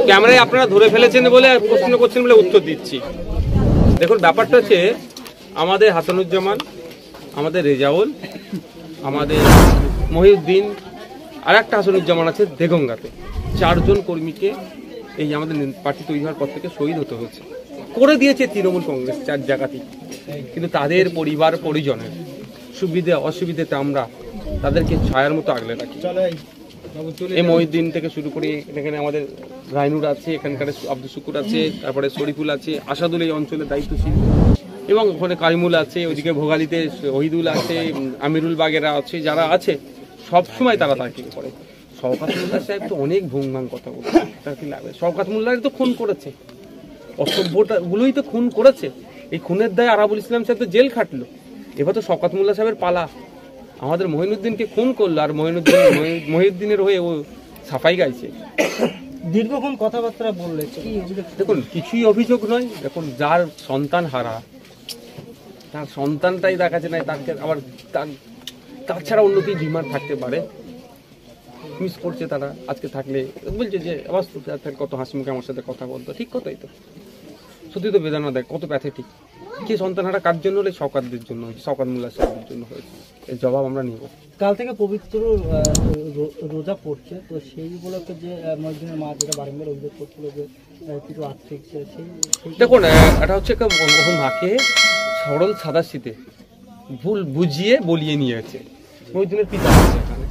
ক্যামেরায় আপনারা ধরে ফেলেছেন বলে প্রশ্ন করছেন বলে উত্তর দিচ্ছি। দেখুন ব্যাপারটা হচ্ছে আমাদের হাসানুজ্জামান, আমাদের রেজাউল, আমাদের মহিউদ্দিন, আর একটা হাসানুজ্জামান আছে দেগঙ্গাতে, 4 জন কর্মীকে এই আমাদের পার্টি তৈরি হওয়ার পর থেকে শহীদ হতে হয়েছে। করে দিয়েছে তৃণমূল কংগ্রেস 4 জায়গাতেই, কিন্তু তাদের পরিবার পরিজনের সুবিধে অসুবিধাতে আমরা তাদেরকে ছায়ার মতো আগলে রাখি। এই মহিউদ্দিন থেকে শুরু করে এখানে আমাদের রাইনুর আছে, এখানকার আব্দুল শুকুর আছে, তারপরে শরীফুল আছে, আসাদুল এই অঞ্চলের দায়িত্বশীল, এবং ওখানে কারিমুল আছে, ওইদিকে ভোগালিতে ওহিদুল আছে, আমিরুল বাগেরা আছে, যারা আছে সবসময় তারা তাকে করে। শওকত মোল্লা সাহেব তো অনেক ভুংভাং কথা বলছে, তার কি লাগবে? শওকত মোল্লারই তো খুন করেছে, অসভ্যতা গুলোই তো খুন করেছে। এই খুনের দায় আরাবুল ইসলাম সাহেব তো জেল খাটলো, এবার তো শওকত মোল্লা সাহেবের পালা। আমাদের মহিনুদ্দিনকে খুন করলো, আর মহিউদ্দিনের হয়ে ও সাফাই গাইছে। দীর্ঘক্ষণ কথাবার্তা বললে, দেখুন কিছুই অভিযোগ নয়। দেখুন যার সন্তান হারা, তার সন্তানটাই দেখাচ্ছে না, তাকে আবার তাছাড়া অন্য কি ডিমান্ড থাকতে পারে? মিস করছে তারা। আজকে থাকলে বলছে যে বাস্তব কত হাসি মুখে আমার সাথে কথা বলতো, ঠিক কথাই তো। সত্যি তো বেদনা দেয়, কত প্যাথেটিক। কি সন্তান হারা কার জন্য হলে? শওকতদের জন্য, শওকত মোল্লা সাহেবের জন্য হয়েছে। এর জবাব আমরা নিব। কাল থেকে পবিত্র রোজা পড়ছে, তো সেই উপলক্ষে যে মসজিদের মা যেটা বারংবার অভিযোগ করছিল যে কিছু আর্থিক, দেখুন এটা হচ্ছে মাকে সরল সাদাশীতে ভুল বুঝিয়ে বলিয়ে নিয়েছে। মহিউদ্দিনের পিতা আছে এখানে,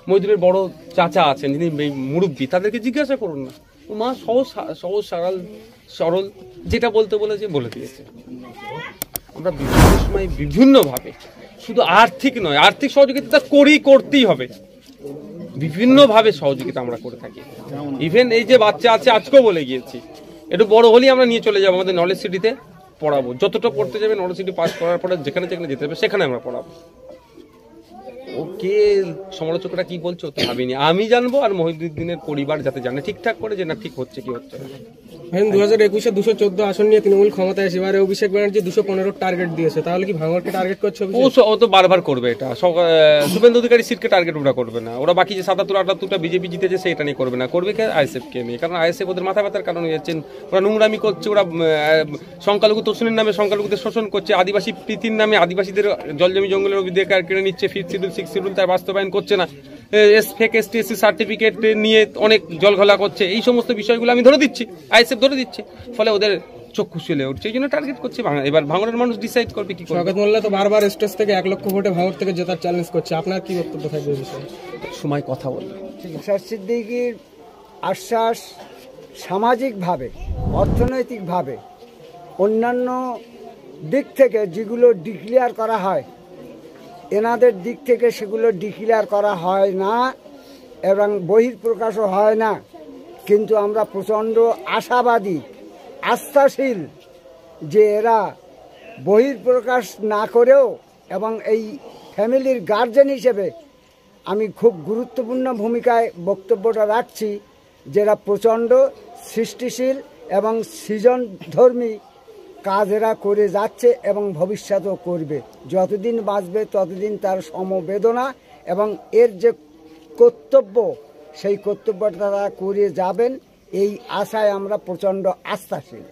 মহিউদ্দিনের বড় চাচা আছেন যিনি মুরব্বী, তাদেরকে জিজ্ঞাসা করুন না। মা সহজ সরল যেটা বলতে বলেছে বলে দিয়েছে। আমরা বিভিন্ন সময় বিভিন্নভাবে, শুধু আর্থিক নয়, আর্থিক সহযোগিতা করতেই হবে, বিভিন্নভাবে সহযোগিতা আমরা করে থাকি। ইভেন এই যে বাচ্চা আছে, আজকেও বলে গিয়েছি, একটু বড় হলেই আমরা নিয়ে চলে যাবো আমাদের নলেজ সিটিতে পড়াবো। যতটা পড়তে যাবে নলেজ সিটি পাস করার পরে যেখানে যেখানে যেতে হবে সেখানে আমরা পড়াবো। ওকে সমালোচকরা কি বলছো তো ভাবিনি, আমি জানবো, আর মহিউদ্দিনের পরিবার যাতে জানে ঠিকঠাক করে যে না ঠিক হচ্ছে কি হচ্ছে না। 2021-এ 214 আসন নিয়ে তৃণমূল ক্ষমতায় এসে এবারে অভিষেক ব্যানার্জি 215 টার্গেট দিয়েছে, তাহলে কি ভাঙড়কে টার্গেট করছে? ও তো বারবার করবে এটা। শুভেন্দু অধিকারী সিটকে টার্গেট ওরা করবে না, ওরা বাকি যে 77-78টা বিজেপি জিতেছে সেটা নিয়ে করবে না, করবে কে? আইএসএফকে নিয়ে। কারণ আইএসএফ ওদের মাথা ব্যথার কারণ হয়েছেন, ওরা নোংরামি করছে, ওরা সংখ্যালঘু তোষণের নামে সংখ্যালঘুদের শোষণ করছে, আদিবাসী প্রীতির নামে আদিবাসীদের জলজমি জঙ্গলের অধিকার কেড়ে নিচ্ছে, 5th শিডিউল 6th শিডিউল তার বাস্তবায়ন করছে না, ফেক এসটি/এসসি সার্টিফিকেট নিয়ে অনেক জলঘোলা করছে। এই সমস্ত বিষয়গুলো আমি ধরে দিচ্ছি, আইএসএফ ধরে দিচ্ছে, ফলে ওদের চক্ষু চলে উঠছে, এই জন্য টার্গেট করছে। এবার ভাঙড়ের মানুষ ডিসাইড করবে কি করবে। শওকত মোল্লা তো বারবার স্টেজ থেকে 1 লক্ষ ভোটে ভাঙড় থেকে জেতার চ্যালেঞ্জ করছে, আপনার কি বক্তব্য থাকবে এই বিষয়ে? সময় কথা বলবে। নওশাদ সিদ্দিকীর আশ্বাস সামাজিকভাবে, অর্থনৈতিকভাবে, অন্যান্য দিক থেকে যেগুলো ডিক্লেয়ার করা হয়, এনাদের দিক থেকে সেগুলো ডিক্লেয়ার করা হয় না এবং বহিঃপ্রকাশও হয় না। কিন্তু আমরা প্রচণ্ড আশাবাদী, আস্থাশীল যে এরা বহিঃপ্রকাশ না করেও, এবং এই ফ্যামিলির গার্জেন হিসেবে আমি খুব গুরুত্বপূর্ণ ভূমিকায় বক্তব্যটা রাখছি, যেটা প্রচণ্ড সৃষ্টিশীল এবং সৃজনধর্মী কাজ এরা করে যাচ্ছে এবং ভবিষ্যতেও করবে। যতদিন বাঁচবে ততদিন তার সমবেদনা এবং এর যে কর্তব্য, সেই কর্তব্যটা তারা করে যাবেন, এই আশায় আমরা প্রচণ্ড আস্থাশীল।